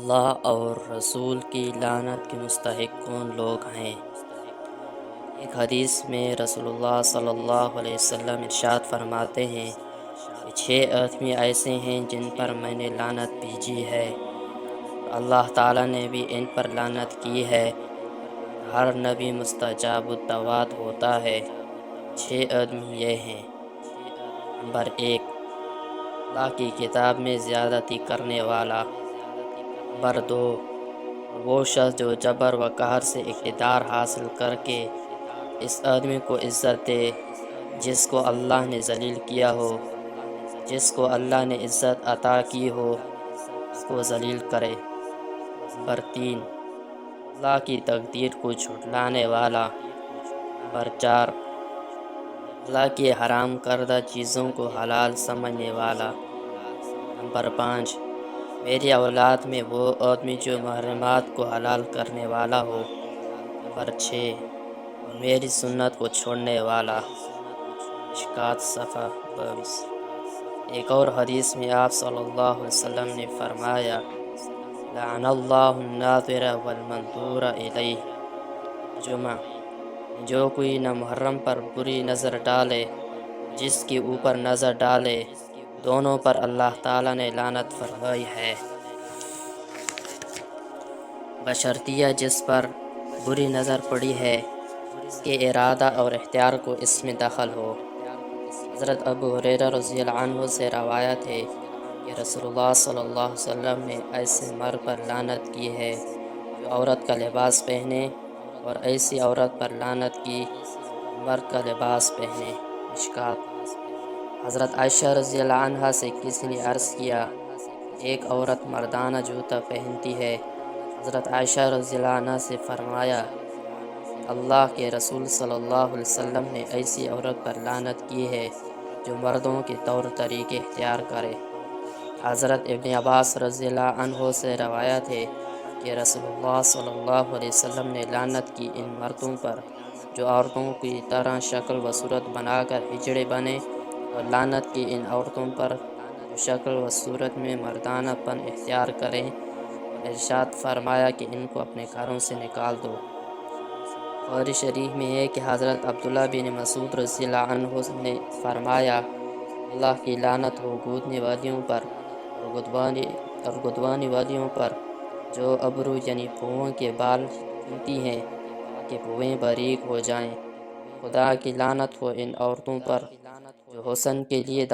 اللہ اور رسول کی لعنت کے مستحق کون لوگ ہیں؟ ایک حدیث میں رسول اللہ صلی اللہ علیہ وسلم ارشاد فرماتے ہیں کہ 6 آدمی ایسے ہیں جن پر میں نے لعنت بھیجی ہے، اور اللہ تعالیٰ نے بھی ان پر لعنت کی ہے۔ ہر نبی مستجاب الدعوات ہوتا ہے۔ 6 آدمی یہ ہیں: نمبر 1، اللہ کی کتاب میں زیادتی کرنے والا۔ نمبر 2، وہ شخص جو جبر و قہر سے اقتدار حاصل کر کے اس آدمی کو عزت دے جس کو اللہ نے ذلیل کیا ہو۔ جس کو اللہ نے عزت عطا کی ہو اس کو ذلیل کرے۔ نمبر 3، اللہ کی تقدیر کو جھٹلانے والا۔ نمبر 4، اللہ کی حرام کردہ چیزوں کو حلال سمجھنے والا۔ نمبر 5، میری اولاد میں وہ آدمی جو محرمات کو حلال کرنے والا ہو۔ نمبر 6، میری سنت کو چھوڑنے والا۔ مشکوٰۃ صفحہ 22۔ ایک اور حدیث میں آپ صلی اللہ علیہ وسلم نے فرمایا: لعن اللہ الناظر والمنظور الیہ۔ ترجمہ: جو کوئی نامحرم پر بری نظر ڈالے، جس کے اوپر نظر ڈالے، دونوں پر اللہ تعالیٰ نے لعنت فرمائی ہے، بشرطیہ جس پر بری نظر پڑی ہے اس کے ارادہ اور اختیار کو اس میں دخل ہو۔ حضرت ابو ہریرہ رضی اللہ عنہ سے روایت ہے کہ رسول اللہ صلی اللہ علیہ وسلم نے ایسے مرد پر لعنت کی ہے جو عورت کا لباس پہنے، اور ایسی عورت پر لعنت کی جو مرد کا لباس پہنے۔ مشکوٰۃ۔ حضرت عائشہ رضی اللہ عنہا سے کسی نے عرض کیا: ایک عورت مردانہ جوتا پہنتی ہے۔ حضرت عائشہ رضی اللہ عنہا سے فرمایا کہ اللہ کے رسول صلی اللہ علیہ وسلم نے ایسی عورت پر لعنت کی ہے جو مردوں کے طور طریقے اختیار کرے۔ حضرت ابن عباس رضی اللہ عنہ سے روایت ہے کہ رسول اللہ صلی اللہ علیہ وسلم نے لعنت کی ان مردوں پر جو عورتوں کی طرح شکل و صورت بنا کر ہجڑے بنے، اور لعنت کی ان عورتوں پر جو شکل و صورت میں مردانہ پن اختیار کریں، اور ارشاد فرمایا کہ ان کو اپنے گھروں سے نکال دو۔ بخاری شریف میں ہے کہ حضرت عبداللہ بن مسعود رضی اللہ عنہ نے فرمایا: اللہ کی لعنت ہو گودنے والیوں پر اور گدوانے والیوں پر جو ابرو یعنی بھوؤں کے بال چنتی ہیں تاکہ بھویں باریک ہو جائیں۔ خدا کی لعنت ہو ان عورتوں پر جو حسن کے لیے